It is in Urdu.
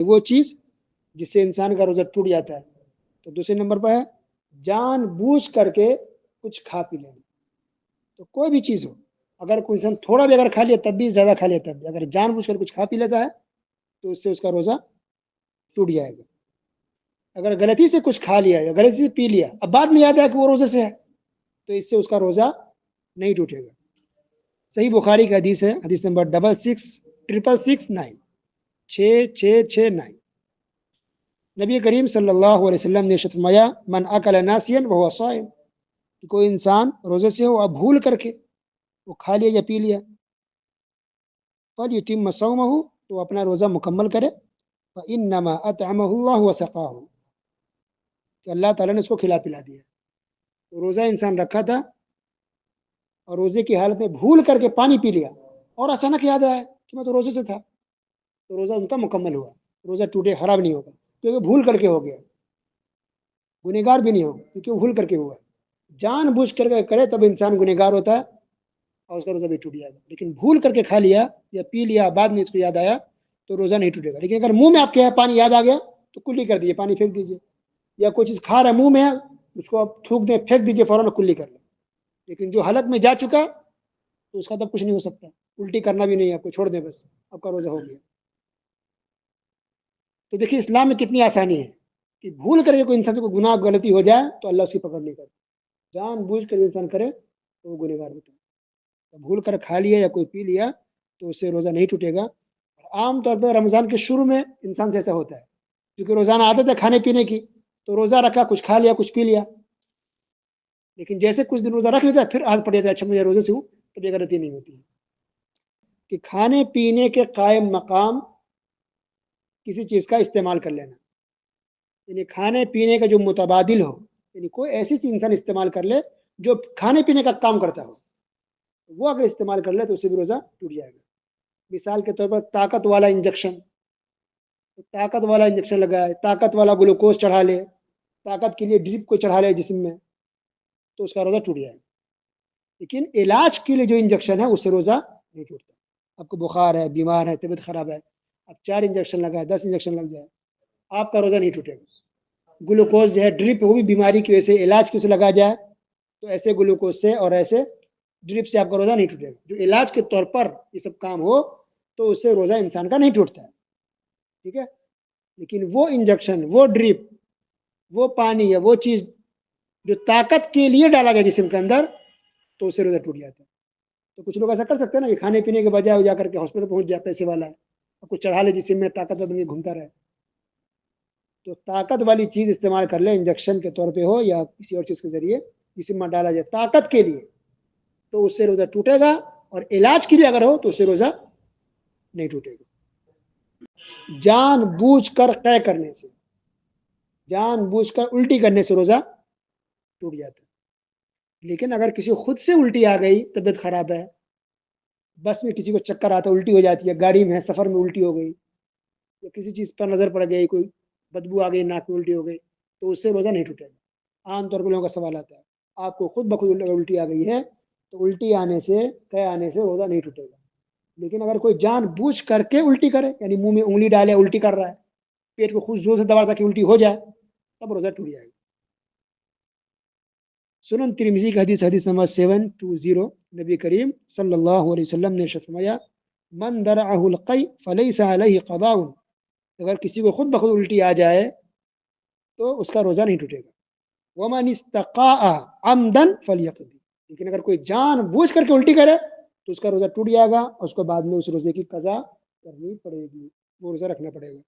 وہ چیز جس سے انسان کا روزہ ٹوٹ جاتا ہے. تو دوسرے نمبر پر ہے جان بوجھ کر کے کچھ کھا پی لینا. تو کوئی بھی چیز ہو، اگر کوئی انسان تھوڑا بھی اگر کھا لیا تب بھی، زیادہ کھا لیا تب بھی، اگر جان بوجھ کر کچھ کھا پی لیتا ہے تو اس سے اس کا روزہ ٹوٹ جائے گا. اگر غلطی سے کچھ کھا لیا یا غلطی سے پی لیا، اب بعد میں یاد آیا کہ وہ روزے سے ہے، تو اس سے اس کا روزہ نہیں ٹوٹے گا. صحیح بخاری کا حدیث ہے، حدیث نمبر 666669 6669. نبی کریم صلی اللہ علیہ وسلم نے ارشاد فرمایا من اکل ناسیا وهو صائم، کہ کوئی انسان روزے سے ہو اب بھول کر کے وہ کھا لیا یا پی لیا، فلیتم صومہ، تو اپنا روزہ مکمل کرے. فانما اطعمہ اللہ وسقاہ، کہ اللہ تعالیٰ نے اس کو کھلا پلا دیا. تو روزہ انسان رکھا تھا اور روزے کی حالت میں بھول کر کے پانی پی لیا اور اچانک یاد آیا کہ میں تو روزے سے تھا، تو روزہ ان کا مکمل ہوا، روزہ ٹوٹے خراب نہیں ہوگا، کیونکہ بھول کر کے ہو گیا. گنہگار بھی نہیں ہوگا کیونکہ وہ بھول کر کے ہوا. جان بوجھ کر کے کرے تب انسان گنہگار ہوتا ہے اور اس کا روزہ بھی ٹوٹ جائے گا. لیکن بھول کر کے کھا لیا یا پی لیا بعد میں اس کو یاد آیا تو روزہ نہیں ٹوٹے گا. لیکن اگر منہ میں آپ کے پانی یاد آ گیا تو کلی کر دیجیے، پانی پھینک دیجیے. یا کوئی چیز کھا رہا ہے منہ میں، اس کو آپ تھوک دیں، پھینک دیجیے فوراً، کلی کر لیں. لیکن جو حلق میں جا چکا تو اس کا تب کچھ نہیں ہو سکتا، الٹی کرنا بھی نہیں، آپ کو چھوڑ دیں بس، آپ کا روزہ ہو گیا. تو دیکھیے اسلام میں کتنی آسانی ہے کہ بھول کر کے کوئی انسان سے کوئی گناہ غلطی ہو جائے تو اللہ اس کی پکڑ نہیں کرتا. جان بوجھ کر انسان کرے تو وہ گنہگار ہوتا ہے. بھول کر کھا لیا یا کوئی پی لیا تو اس سے روزہ نہیں ٹوٹے گا. عام طور پہ رمضان کے شروع میں انسان سے ایسا ہوتا ہے کیونکہ روزانہ عادت ہے کھانے پینے کی، تو روزہ رکھا، کچھ کھا لیا، کچھ پی لیا. لیکن جیسے کچھ دن روزہ رکھ لیتا ہے پھر عادت پڑ جاتا ہے اچھا مجھے روزے سے ہوں، تو یہ غلطی نہیں ہوتی ہے. کہ کھانے پینے کے قائم مقام کسی چیز کا استعمال کر لینا، یعنی کھانے پینے کا جو متبادل ہو، یعنی کوئی ایسی چیز انسان استعمال کر لے جو کھانے پینے کا کام کرتا ہو، وہ اگر استعمال کر لے تو اسے بھی روزہ ٹوٹ جائے گا. مثال کے طور پر طاقت والا انجیکشن، طاقت والا انجیکشن لگائے، طاقت والا گلوکوز چڑھا لے، طاقت کے لیے ڈرپ کو چڑھا لے جسم میں، تو اس کا روزہ ٹوٹ جائے. لیکن علاج کے لیے جو انجیکشن ہے اس سے روزہ نہیں ٹوٹتا. آپ کو بخار ہے، بیمار ہے، طبیعت خراب ہے، اب 4 انجیکشن لگائے، 10 انجیکشن لگ جائے، آپ کا روزہ نہیں ٹوٹے گا. گلوکوز جو ہے ڈرپ، وہ بھی بیماری کی وجہ سے، علاج کی وجہ سے لگا جائے تو ایسے گلوکوز سے اور ایسے ڈرپ سے آپ کا روزہ نہیں ٹوٹے گا. جو علاج کے طور پر یہ سب کام ہو تو اس سے روزہ انسان کا نہیں ٹوٹتا ہے. ٹھیک ہے. لیکن وہ انجیکشن، وہ ڈرپ، وہ پانی یا وہ چیز جو طاقت کے لیے ڈالا گیا جسم کے اندر، تو اس سے روزہ ٹوٹ جاتا ہے. تو کچھ لوگ ایسا کر سکتے ہیں نا کہ کھانے پینے کے بجائے جا کر کے ہاسپٹل پہنچ جائے، پیسے والا ہے، اور کچھ چڑھا لے جسم میں، طاقت بن کے گھومتا رہے. تو طاقت والی چیز استعمال کر لے، انجیکشن کے طور پہ ہو یا کسی اور چیز کے ذریعے جسم میں ڈالا جائے طاقت کے لیے، تو اس سے روزہ ٹوٹے گا. اور علاج کے لیے اگر ہو تو اس سے روزہ نہیں ٹوٹے گا. جان بوجھ کر قے کرنے سے، جان بوجھ کر الٹی کرنے سے روزہ ٹوٹ جاتا ہے. لیکن اگر کسی کو خود سے الٹی آ گئی، طبیعت خراب ہے، بس میں کسی کو چکر آتا ہے، الٹی ہو جاتی ہے، گاڑی میں ہے، سفر میں الٹی ہو گئی، یا کسی چیز پر نظر پڑ گئی، کوئی بدبو آ گئی، ناک میں الٹی ہو گئی، تو اس سے روزہ نہیں ٹوٹے گا. عام طور پر لوگوں کا سوال آتا ہے آپ کو خود بخود الٹی آ گئی ہے تو الٹی آنے سے، قے آنے سے روزہ نہیں ٹوٹے گا. لیکن اگر کوئی جان بوجھ کر کے الٹی کرے، یعنی منہ میں انگلی ڈالے الٹی کر رہا ہے، پیٹ کو خود زور سے دبا تاکہ الٹی ہو جائے، تب روزہ ٹوٹ جائے گا. سنن ترمذی کا حدیث، حدیث نمبر 720، نبی کریم صلی اللہ علیہ وسلم نے ارشاد فرمایا من درعہ القی فلیس علیہ قضاء، اگر کسی کو خود بخود الٹی آ جائے تو اس کا روزہ نہیں ٹوٹے گا. ومن استقاء عمدا فلیقضی، لیکن اگر کوئی جان بوجھ کر کے الٹی کرے تو اس کا روزہ ٹوٹ جائے گا، اور اس کو بعد میں اس روزے کی قضا کرنی پڑے گی، وہ روزہ رکھنا پڑے گا.